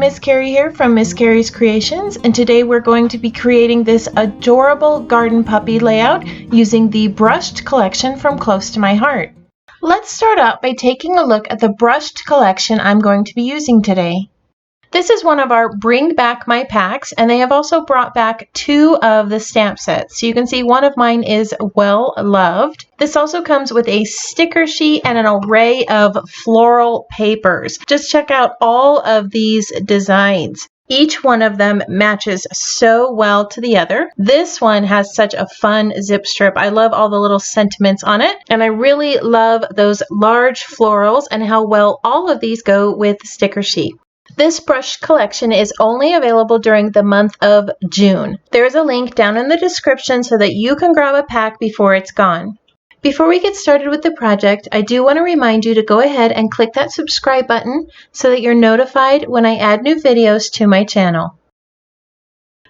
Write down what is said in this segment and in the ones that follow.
Miss Carrie here from Miss Carrie's Creations, and today we're going to be creating this adorable garden puppy layout using the brushed collection from Close to My Heart. Let's start out by taking a look at the brushed collection I'm going to be using today. This is one of our Bring Back My packs, and they have also brought back 2 of the stamp sets. So you can see one of mine is Well Loved. This also comes with a sticker sheet and an array of floral papers. Just check out all of these designs. Each one of them matches so well to the other. This one has such a fun zip strip. I love all the little sentiments on it, and I really love those large florals and how well all of these go with the sticker sheet. This brush collection is only available during the month of June. There is a link down in the description so that you can grab a pack before it's gone. Before we get started with the project, I do want to remind you to go ahead and click that subscribe button so that you're notified when I add new videos to my channel.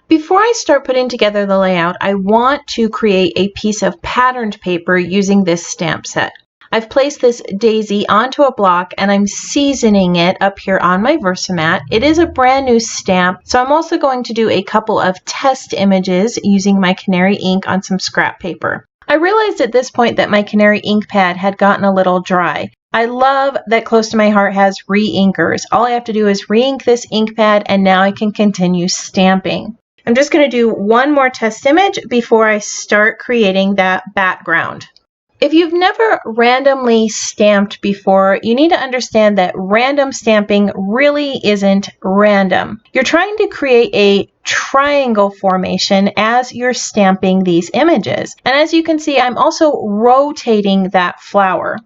Before I start putting together the layout, I want to create a piece of patterned paper using this stamp set. I've placed this daisy onto a block and I'm seasoning it up here on my Versamat. It is a brand new stamp, so I'm also going to do a couple of test images using my canary ink on some scrap paper. I realized at this point that my canary ink pad had gotten a little dry. I love that Close to My Heart has re-inkers. All I have to do is re-ink this ink pad and now I can continue stamping. I'm just going to do one more test image before I start creating that background. If you've never randomly stamped before, you need to understand that random stamping really isn't random. You're trying to create a triangle formation as you're stamping these images. And as you can see, I'm also rotating that flower.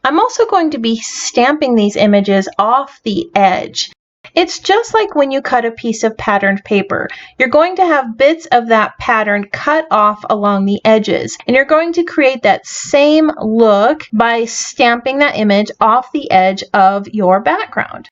I'm also going to be stamping these images off the edge. It's just like when you cut a piece of patterned paper. You're going to have bits of that pattern cut off along the edges, and you're going to create that same look by stamping that image off the edge of your background.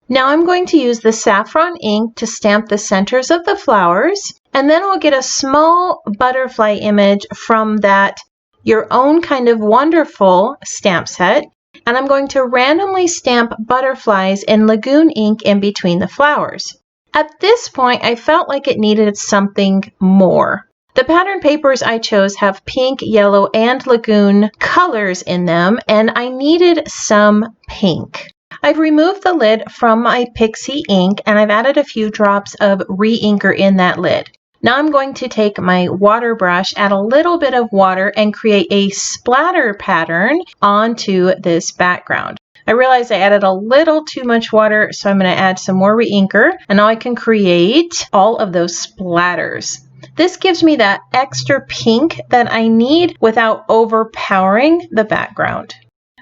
Now I'm going to use the saffron ink to stamp the centers of the flowers, and then I'll get a small butterfly image from that Your Own Kind of Wonderful stamp set. And I'm going to randomly stamp butterflies in Lagoon ink in between the flowers. At this point, I felt like it needed something more. The pattern papers I chose have pink, yellow, and Lagoon colors in them, and I needed some pink. I've removed the lid from my Pixie ink, and I've added a few drops of re-inker in that lid. Now I'm going to take my water brush, add a little bit of water, and create a splatter pattern onto this background. I realized I added a little too much water, so I'm going to add some more re-inker, and now I can create all of those splatters. This gives me that extra pink that I need without overpowering the background.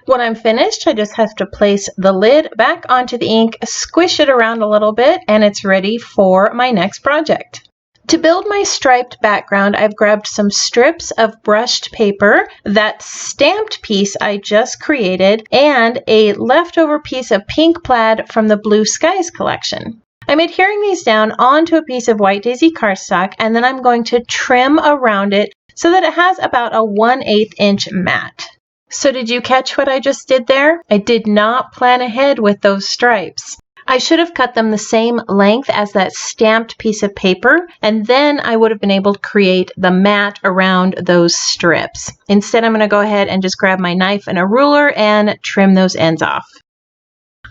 When I'm finished, I just have to place the lid back onto the ink, squish it around a little bit, and it's ready for my next project. To build my striped background, I've grabbed some strips of brushed paper, that stamped piece I just created, and a leftover piece of pink plaid from the Blue Skies collection. I'm adhering these down onto a piece of white daisy cardstock, and then I'm going to trim around it so that it has about a 1/8 inch mat. So did you catch what I just did there? I did not plan ahead with those stripes. I should have cut them the same length as that stamped piece of paper, and then I would have been able to create the mat around those strips. Instead, I'm going to go ahead and just grab my knife and a ruler and trim those ends off.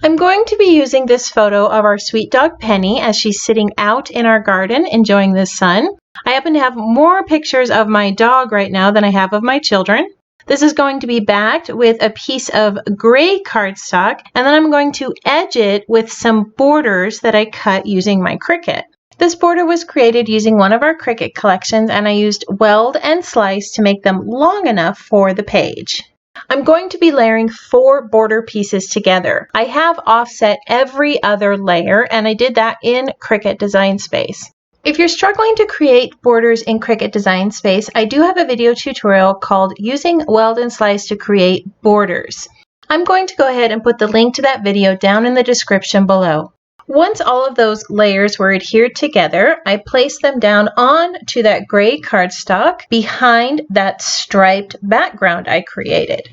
I'm going to be using this photo of our sweet dog Penny as she's sitting out in our garden enjoying the sun. I happen to have more pictures of my dog right now than I have of my children. This is going to be backed with a piece of gray cardstock, and then I'm going to edge it with some borders that I cut using my Cricut. This border was created using one of our Cricut collections, and I used weld and slice to make them long enough for the page. I'm going to be layering 4 border pieces together. I have offset every other layer, and I did that in Cricut Design Space. If you're struggling to create borders in Cricut Design Space, I do have a video tutorial called Using Weld and Slice to Create Borders. I'm going to go ahead and put the link to that video down in the description below. Once all of those layers were adhered together, I placed them down onto that gray cardstock behind that striped background I created.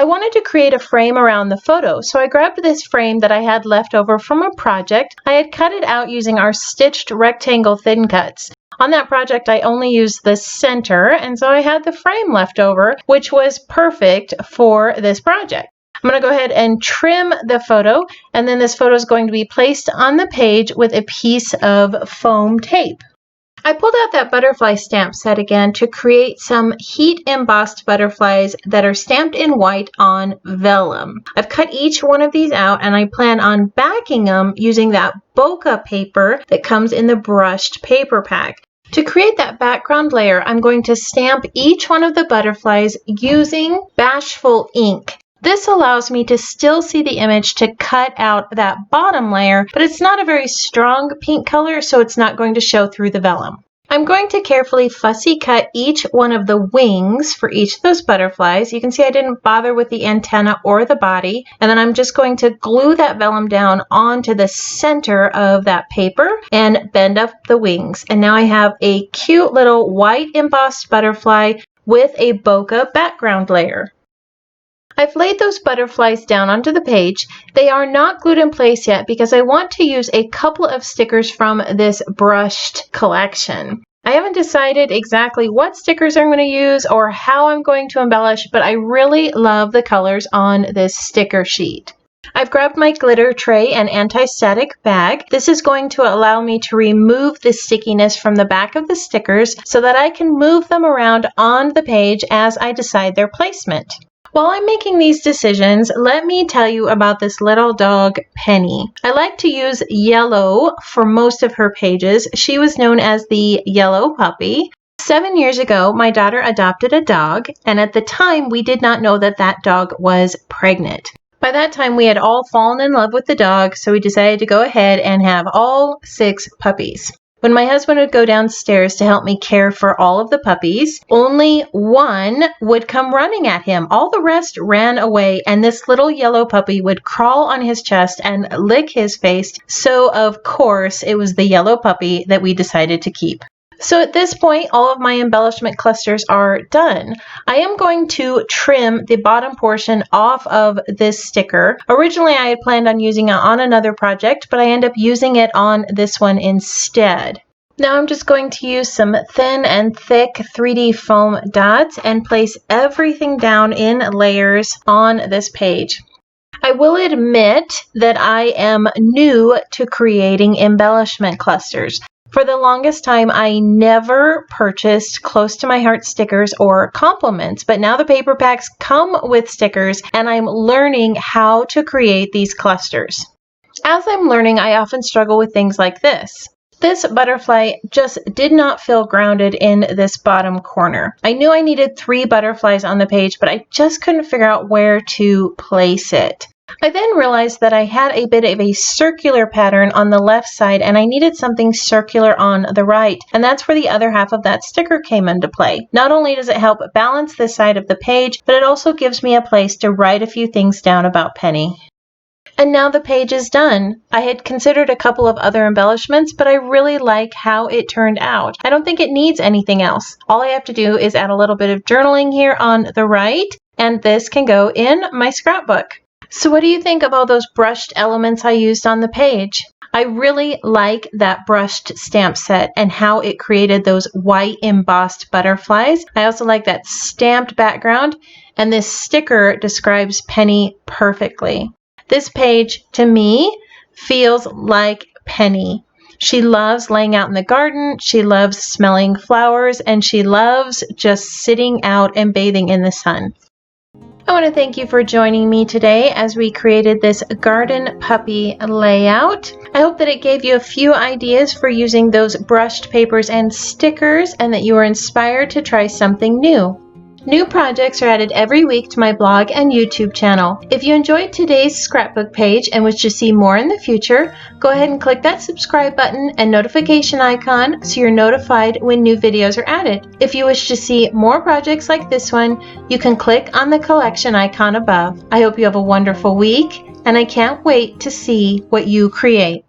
I wanted to create a frame around the photo, so I grabbed this frame that I had left over from a project. I had cut it out using our stitched rectangle thin cuts. On that project, I only used the center, and so I had the frame left over, which was perfect for this project. I'm going to go ahead and trim the photo, and then this photo is going to be placed on the page with a piece of foam tape. I pulled out that butterfly stamp set again to create some heat embossed butterflies that are stamped in white on vellum. I've cut each one of these out, and I plan on backing them using that bokeh paper that comes in the brushed paper pack. To create that background layer, I'm going to stamp each one of the butterflies using Bashful ink. This allows me to still see the image to cut out that bottom layer, but it's not a very strong pink color, so it's not going to show through the vellum. I'm going to carefully fussy cut each one of the wings for each of those butterflies. You can see I didn't bother with the antenna or the body, and then I'm just going to glue that vellum down onto the center of that paper and bend up the wings. And now I have a cute little white embossed butterfly with a bokeh background layer. I've laid those butterflies down onto the page. They are not glued in place yet because I want to use a couple of stickers from this brushed collection. I haven't decided exactly what stickers I'm going to use or how I'm going to embellish, but I really love the colors on this sticker sheet. I've grabbed my glitter tray and anti-static bag. This is going to allow me to remove the stickiness from the back of the stickers so that I can move them around on the page as I decide their placement. While I'm making these decisions, let me tell you about this little dog, Penny. I like to use yellow for most of her pages. She was known as the yellow puppy. 7 years ago, my daughter adopted a dog, and at the time, we did not know that that dog was pregnant. By that time, we had all fallen in love with the dog, so we decided to go ahead and have all 6 puppies. When my husband would go downstairs to help me care for all of the puppies, only one would come running at him. All the rest ran away, and this little yellow puppy would crawl on his chest and lick his face. So, of course, it was the yellow puppy that we decided to keep. So at this point, all of my embellishment clusters are done. I am going to trim the bottom portion off of this sticker. Originally, I had planned on using it on another project, but I end up using it on this one instead. Now I'm just going to use some thin and thick 3D foam dots and place everything down in layers on this page. I will admit that I am new to creating embellishment clusters. For the longest time, I never purchased close to my heart stickers or compliments, but now the paper packs come with stickers, and I'm learning how to create these clusters. As I'm learning, I often struggle with things like this. This butterfly just did not feel grounded in this bottom corner. I knew I needed 3 butterflies on the page, but I just couldn't figure out where to place it. I then realized that I had a bit of a circular pattern on the left side and I needed something circular on the right, and that's where the other half of that sticker came into play. Not only does it help balance this side of the page, but it also gives me a place to write a few things down about Penny. And now the page is done. I had considered a couple of other embellishments, but I really like how it turned out. I don't think it needs anything else. All I have to do is add a little bit of journaling here on the right, and this can go in my scrapbook. So what do you think of all those brushed elements I used on the page? I really like that brushed stamp set and how it created those white embossed butterflies. I also like that stamped background, and this sticker describes Penny perfectly. This page, to me, feels like Penny. She loves laying out in the garden, she loves smelling flowers, and she loves just sitting out and bathing in the sun. I want to thank you for joining me today as we created this garden puppy layout. I hope that it gave you a few ideas for using those brushed papers and stickers, and that you were inspired to try something new. New projects are added every week to my blog and YouTube channel. If you enjoyed today's scrapbook page and wish to see more in the future, go ahead and click that subscribe button and notification icon so you're notified when new videos are added. If you wish to see more projects like this one, you can click on the collection icon above. I hope you have a wonderful week, and I can't wait to see what you create.